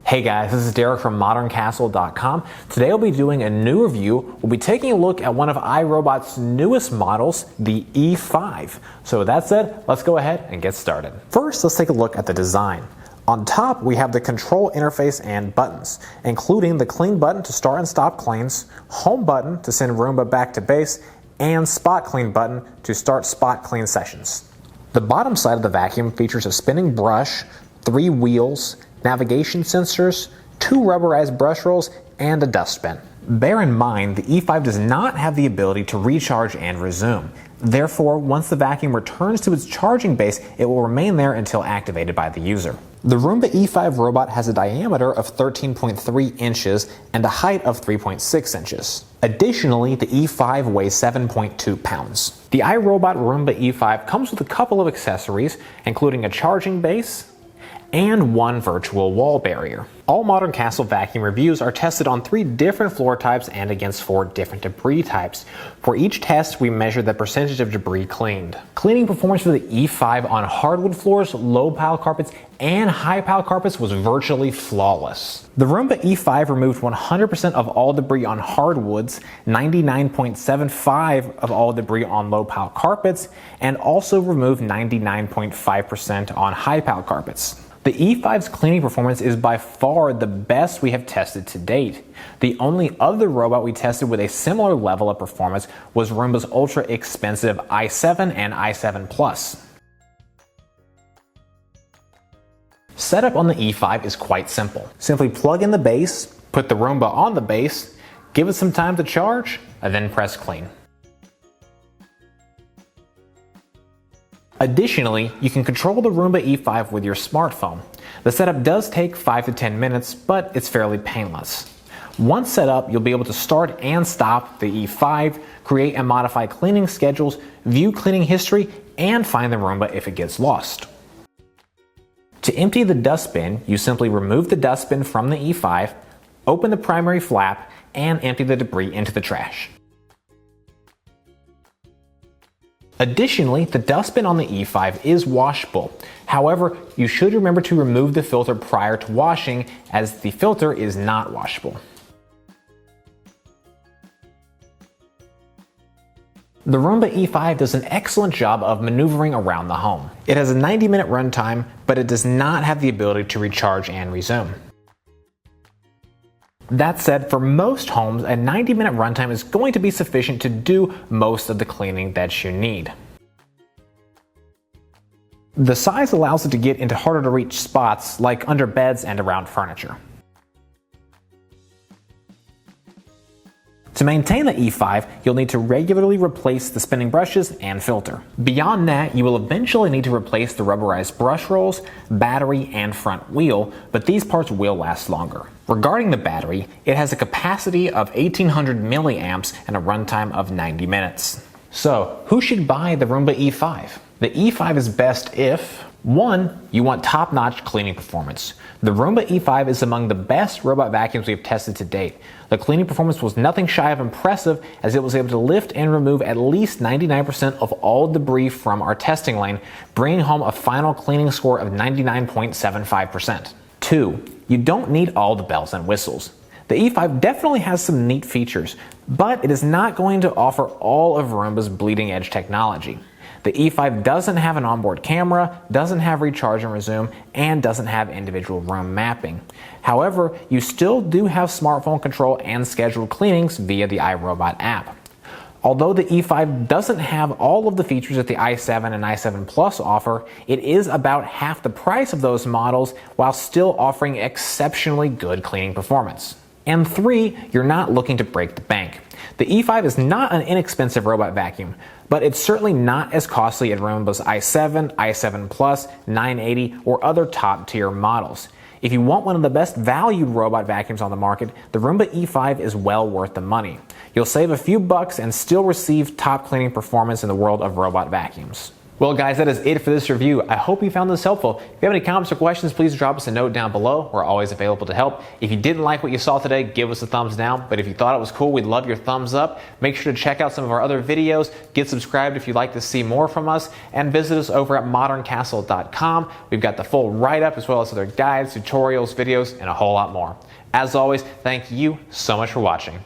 Hey guys, this is Derek from ModernCastle.com. Today we'll be doing a new review. We'll be taking a look at one of iRobot's newest models, the E5. So with that said, let's go ahead and get started. First, let's take a look at the design. On top, we have the control interface and buttons, including the clean button to start and stop cleans, home button to send Roomba back to base, and spot clean button to start spot clean sessions. The bottom side of the vacuum features a spinning brush, 3 wheels, navigation sensors, 2 rubberized brush rolls, and a dustbin. Bear in mind, the E5 does not have the ability to recharge and resume. Therefore, once the vacuum returns to its charging base, it will remain there until activated by the user. The Roomba E5 robot has a diameter of 13.3 inches and a height of 3.6 inches. Additionally, the E5 weighs 7.2 pounds. The iRobot Roomba E5 comes with a couple of accessories, including a charging base, and 1 virtual wall barrier. All Modern Castle vacuum reviews are tested on 3 different floor types and against 4 different debris types. For each test, we measure the percentage of debris cleaned. Cleaning performance for the E5 on hardwood floors, low pile carpets, and high pile carpets was virtually flawless. The Roomba E5 removed 100% of all debris on hardwoods, 99.75% of all debris on low pile carpets, and also removed 99.5% on high pile carpets. The E5's cleaning performance is by far the best we have tested to date. The only other robot we tested with a similar level of performance was Roomba's ultra expensive i7 and i7 Plus. Setup on the E5 is quite simple. Simply plug in the base, put the Roomba on the base, give it some time to charge, and then press clean. Additionally, you can control the Roomba E5 with your smartphone. The setup does take 5 to 10 minutes, but it's fairly painless. Once set up, you'll be able to start and stop the E5, create and modify cleaning schedules, view cleaning history, and find the Roomba if it gets lost. To empty the dustbin, you simply remove the dustbin from the E5, open the primary flap, and empty the debris into the trash. Additionally, the dustbin on the E5 is washable. However, you should remember to remove the filter prior to washing, as the filter is not washable. The Roomba E5 does an excellent job of maneuvering around the home. It has a 90-minute runtime, but it does not have the ability to recharge and resume. That said, for most homes, a 90-minute runtime is going to be sufficient to do most of the cleaning that you need. The size allows it to get into harder to reach spots like under beds and around furniture. To maintain the E5, you'll need to regularly replace the spinning brushes and filter. Beyond that, you will eventually need to replace the rubberized brush rolls, battery, and front wheel, but these parts will last longer. Regarding the battery, it has a capacity of 1800 milliamps and a runtime of 90 minutes. So, who should buy the Roomba E5? The E5 is best if 1. You want top-notch cleaning performance. The Roomba E5 is among the best robot vacuums we have tested to date. The cleaning performance was nothing shy of impressive, as it was able to lift and remove at least 99% of all debris from our testing lane, bringing home a final cleaning score of 99.75%. 2. You don't need all the bells and whistles. The E5 definitely has some neat features, but it is not going to offer all of Roomba's bleeding-edge technology. The E5 doesn't have an onboard camera, doesn't have recharge and resume, and doesn't have individual room mapping. However, you still do have smartphone control and scheduled cleanings via the iRobot app. Although the E5 doesn't have all of the features that the i7 and i7 Plus offer, it is about half the price of those models while still offering exceptionally good cleaning performance. And 3, you're not looking to break the bank. The E5 is not an inexpensive robot vacuum, but it's certainly not as costly as Roomba's i7, i7 Plus, 980, or other top-tier models. If you want one of the best valued robot vacuums on the market, the Roomba E5 is well worth the money. You'll save a few bucks and still receive top cleaning performance in the world of robot vacuums. Well guys, that is it for this review. I hope you found this helpful. If you have any comments or questions, please drop us a note down below. We're always available to help. If you didn't like what you saw today, give us a thumbs down. But if you thought it was cool, we'd love your thumbs up. Make sure to check out some of our other videos. Get subscribed if you'd like to see more from us. And visit us over at moderncastle.com. We've got the full write-up as well as other guides, tutorials, videos, and a whole lot more. As always, thank you so much for watching.